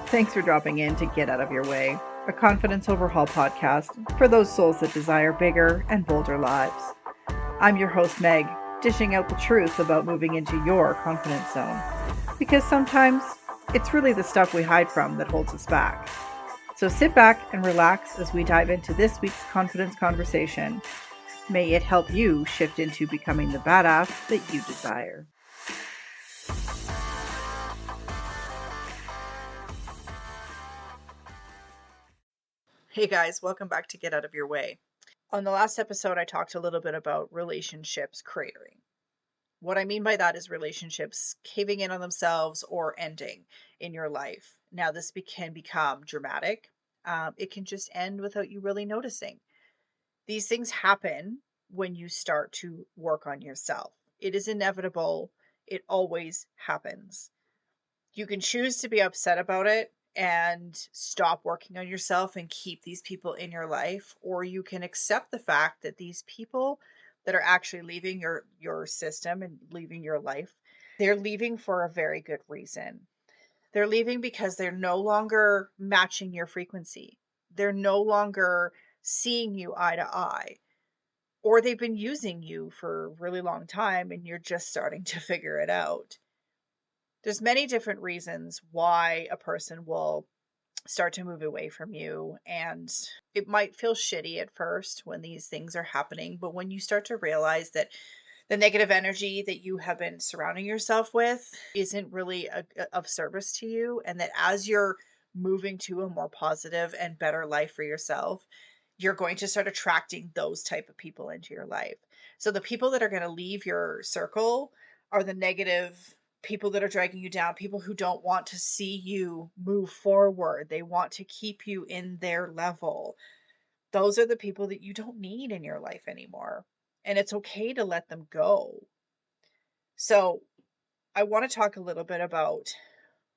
Thanks for dropping in to Get Out of Your Way, a confidence overhaul podcast for those souls that desire bigger and bolder lives. I'm your host, Meg, dishing out the truth about moving into your confidence zone. Because sometimes it's really the stuff we hide from that holds us back. So sit back and relax as we dive into this week's confidence conversation. May it help you shift into becoming the badass that you desire. Hey guys, welcome back to Get Out of Your Way. On the last episode, I talked a little bit about relationships cratering. What I mean by that is relationships caving in on themselves or ending in your life. Now, this can become dramatic. It can just end without you really noticing. These things happen when you start to work on yourself. It is inevitable. It always happens. You can choose to be upset about it and stop working on yourself and keep these people in your life, or you can accept the fact that these people that are actually leaving your system and leaving your life, they're leaving for a very good reason. They're leaving because they're no longer matching your frequency. They're no longer seeing you eye to eye, or they've been using you for a really long time and you're just starting to figure it out. There's many different reasons why a person will start to move away from you, and it might feel shitty at first when these things are happening, but when you start to realize that the negative energy that you have been surrounding yourself with isn't really of service to you, and that as you're moving to a more positive and better life for yourself, you're going to start attracting those type of people into your life. So the people that are going to leave your circle are the negative people that are dragging you down, people who don't want to see you move forward. They want to keep you in their level. Those are the people that you don't need in your life anymore. And it's okay to let them go. So I want to talk a little bit about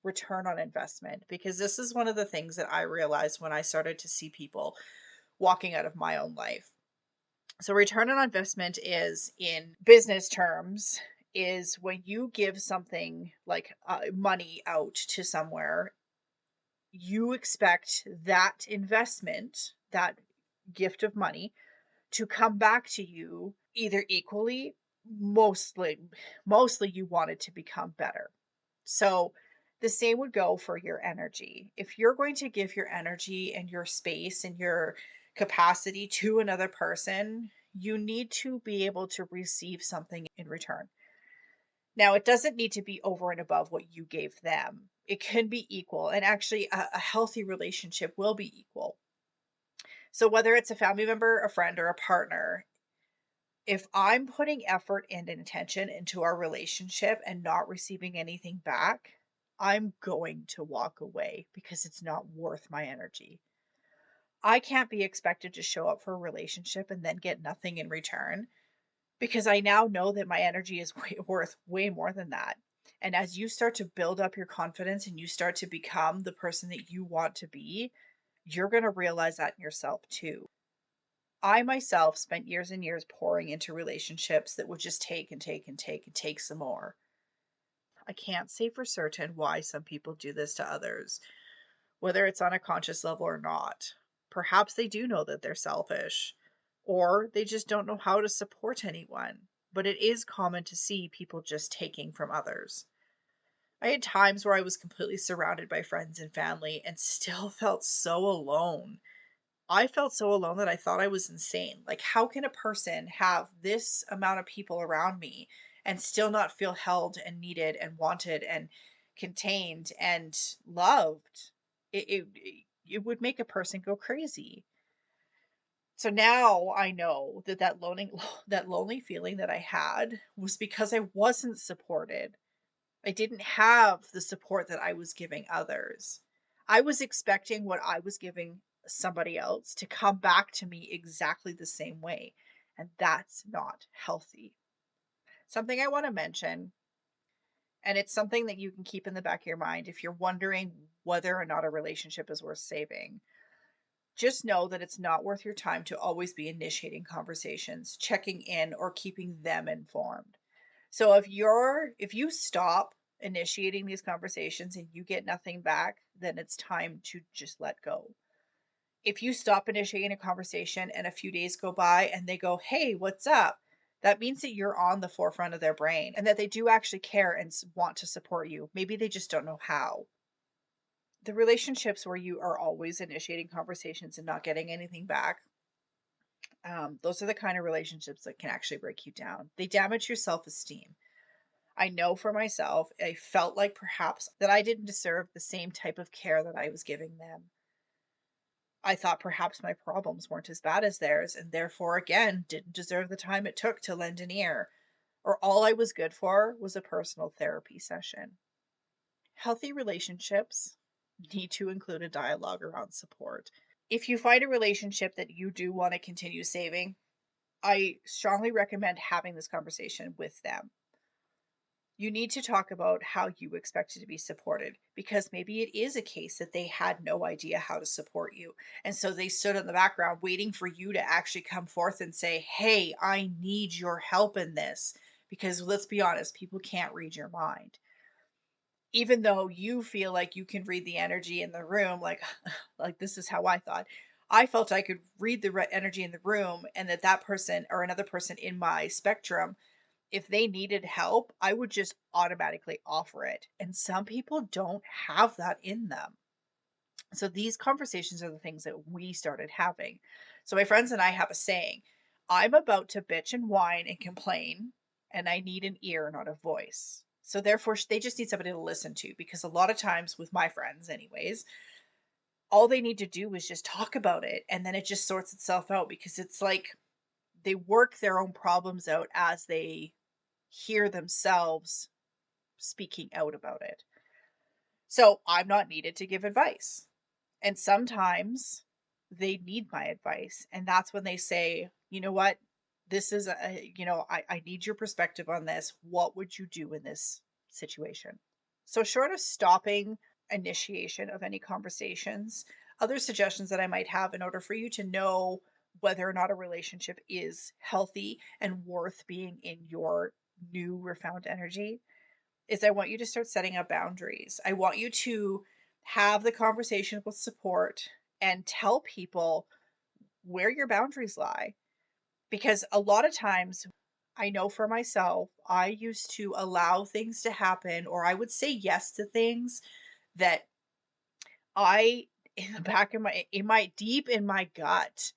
return on investment, because this is one of the things that I realized when I started to see people walking out of my own life. So return on investment is, in business terms, is when you give something like money out to somewhere, you expect that investment, that gift of money, to come back to you either equally, mostly you want it to become better. So the same would go for your energy. If you're going to give your energy and your space and your capacity to another person, you need to be able to receive something in return. Now, it doesn't need to be over and above what you gave them. It can be equal, and actually a healthy relationship will be equal. So whether it's a family member, a friend, or a partner, if I'm putting effort and intention into our relationship and not receiving anything back, I'm going to walk away because it's not worth my energy. I can't be expected to show up for a relationship and then get nothing in return, because I now know that my energy is worth way more than that. And as you start to build up your confidence and you start to become the person that you want to be, you're going to realize that in yourself too. I myself spent years and years pouring into relationships that would just take and take and take and take some more. I can't say for certain why some people do this to others, whether it's on a conscious level or not. Perhaps they do know that they're selfish, or they just don't know how to support anyone. But it is common to see people just taking from others. I had times where I was completely surrounded by friends and family and still felt so alone. I felt so alone that I thought I was insane. Like, how can a person have this amount of people around me and still not feel held and needed and wanted and contained and loved? It would make a person go crazy. So now I know that that lonely feeling that I had was because I wasn't supported. I didn't have the support that I was giving others. I was expecting what I was giving somebody else to come back to me exactly the same way. And that's not healthy. Something I want to mention, and it's something that you can keep in the back of your mind if you're wondering whether or not a relationship is worth saving. Just know that it's not worth your time to always be initiating conversations, checking in, or keeping them informed. So if you stop initiating these conversations and you get nothing back, then it's time to just let go. If you stop initiating a conversation and a few days go by and they go, "Hey, what's up?" That means that you're on the forefront of their brain and that they do actually care and want to support you. Maybe they just don't know how. The relationships where you are always initiating conversations and not getting anything back, those are the kind of relationships that can actually break you down. They damage your self esteem. I know for myself, I felt like perhaps that I didn't deserve the same type of care that I was giving them. I thought perhaps my problems weren't as bad as theirs, and therefore, again, didn't deserve the time it took to lend an ear, or all I was good for was a personal therapy session. Healthy relationships need to include a dialogue around support. If you find a relationship that you do want to continue saving, I strongly recommend having this conversation with them. You need to talk about how you expected to be supported because maybe it is a case that they had no idea how to support you. And so they stood in the background waiting for you to actually come forth and say, "Hey, I need your help in this." Because let's be honest, people can't read your mind. Even though you feel like you can read the energy in the room, like this is how I thought. I felt I could read the energy in the room and that that person or another person in my spectrum, if they needed help, I would just automatically offer it. And some people don't have that in them. So these conversations are the things that we started having. So my friends and I have a saying: I'm about to bitch and whine and complain, and I need an ear, not a voice. So therefore, they just need somebody to listen to because a lot of times with my friends, anyways, all they need to do is just talk about it and then it just sorts itself out because it's like they work their own problems out as they hear themselves speaking out about it. So I'm not needed to give advice. And sometimes they need my advice. And that's when they say, "You know what? This is I need your perspective on this. What would you do in this situation?" So, short of stopping initiation of any conversations, other suggestions that I might have in order for you to know whether or not a relationship is healthy and worth being in your new refound energy is I want you to start setting up boundaries. I want you to have the conversation with support and tell people where your boundaries lie. Because a lot of times, I know for myself, I used to allow things to happen, or I would say yes to things that I, in the back of deep in my gut,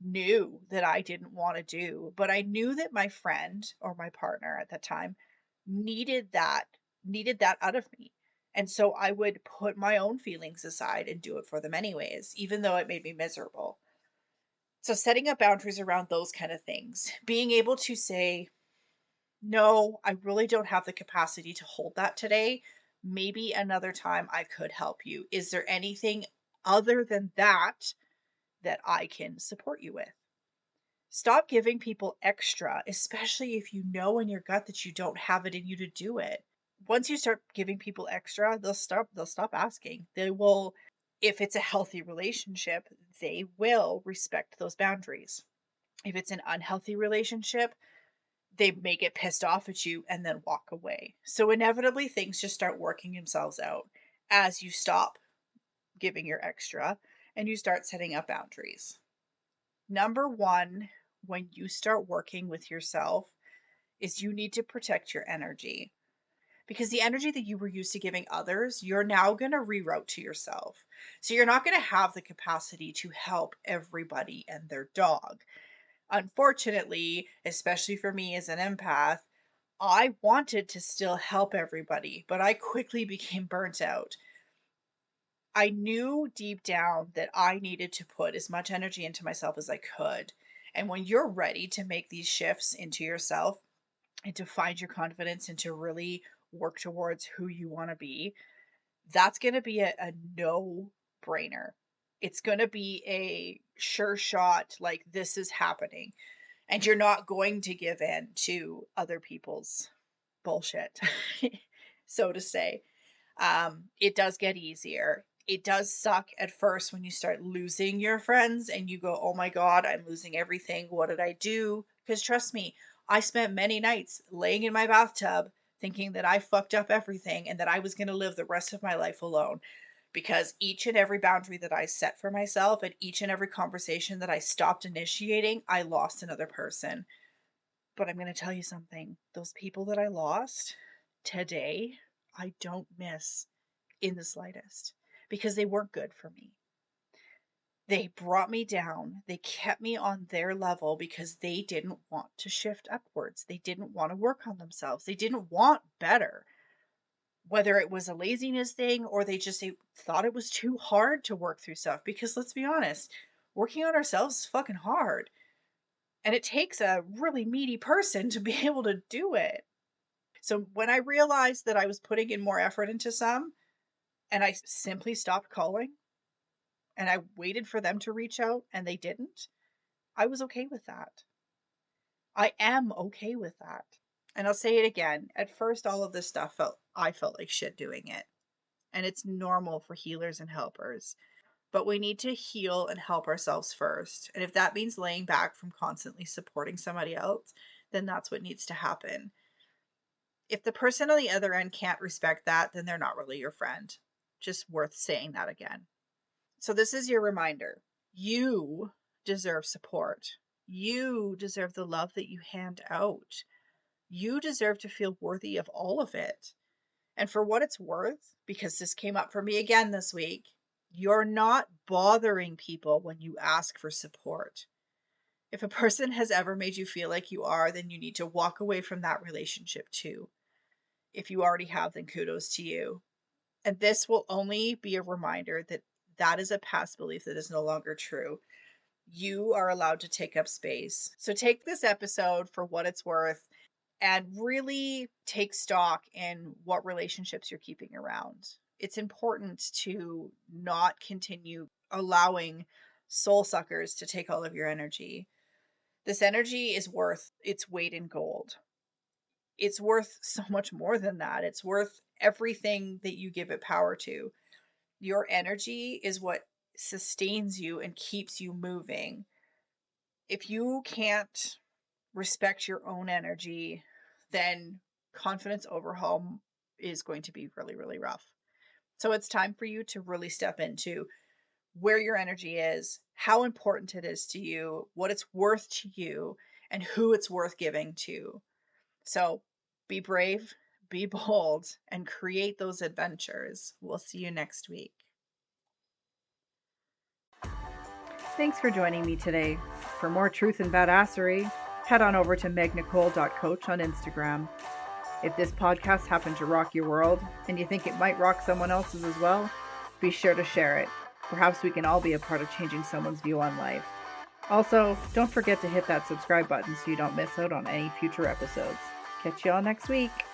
knew that I didn't want to do. But I knew that my friend or my partner at that time needed that needed that out of me. And so I would put my own feelings aside and do it for them anyways, even though it made me miserable. So setting up boundaries around those kind of things, being able to say, "No, I really don't have the capacity to hold that today. Maybe another time I could help you. Is there anything other than that that I can support you with?" Stop giving people extra, especially if you know in your gut that you don't have it in you to do it. Once you start giving people extra, they'll stop asking. They will, if it's a healthy relationship, they will respect those boundaries. If it's an unhealthy relationship, they may get pissed off at you and then walk away. So inevitably things just start working themselves out as you stop giving your extra and you start setting up boundaries. Number 1, when you start working with yourself, is you need to protect your energy. Because the energy that you were used to giving others, you're now going to reroute to yourself. So you're not going to have the capacity to help everybody and their dog. Unfortunately, especially for me as an empath, I wanted to still help everybody, but I quickly became burnt out. I knew deep down that I needed to put as much energy into myself as I could. And when you're ready to make these shifts into yourself and to find your confidence and to really work towards who you want to be, that's going to be a no brainer. It's going to be a sure shot, like this is happening. And you're not going to give in to other people's bullshit, so to say. It does get easier. It does suck at first when you start losing your friends and you go, "Oh my God, I'm losing everything. What did I do?" Because trust me, I spent many nights laying in my bathtub thinking that I fucked up everything and that I was going to live the rest of my life alone. Because each and every boundary that I set for myself and each and every conversation that I stopped initiating, I lost another person. But I'm going to tell you something. Those people that I lost today, I don't miss in the slightest because they weren't good for me. They brought me down. They kept me on their level because they didn't want to shift upwards. They didn't want to work on themselves. They didn't want better. Whether it was a laziness thing or they thought it was too hard to work through stuff. Because let's be honest, working on ourselves is fucking hard. And it takes a really meaty person to be able to do it. So when I realized that I was putting in more effort into some and I simply stopped calling and I waited for them to reach out and they didn't, I was okay with that. I am okay with that. And I'll say it again. At first, all of this stuff I felt like shit doing it. And it's normal for healers and helpers. But we need to heal and help ourselves first. And if that means laying back from constantly supporting somebody else, then that's what needs to happen. If the person on the other end can't respect that, then they're not really your friend. Just worth saying that again. So this is your reminder. You deserve support. You deserve the love that you hand out. You deserve to feel worthy of all of it. And for what it's worth, because this came up for me again this week, you're not bothering people when you ask for support. If a person has ever made you feel like you are, then you need to walk away from that relationship too. If you already have, then kudos to you. And this will only be a reminder that that is a past belief that is no longer true. You are allowed to take up space. So take this episode for what it's worth and really take stock in what relationships you're keeping around. It's important to not continue allowing soul suckers to take all of your energy. This energy is worth its weight in gold. It's worth so much more than that. It's worth everything that you give it power to. Your energy is what sustains you and keeps you moving. If you can't respect your own energy, then confidence overhaul is going to be really, really rough. So it's time for you to really step into where your energy is, how important it is to you, what it's worth to you, and who it's worth giving to. So be brave, be bold, and create those adventures. We'll see you next week. Thanks for joining me today. For more truth and badassery, head on over to megnicole.coach on Instagram. If this podcast happened to rock your world and you think it might rock someone else's as well, be sure to share it. Perhaps we can all be a part of changing someone's view on life. Also, don't forget to hit that subscribe button so you don't miss out on any future episodes. Catch y'all next week.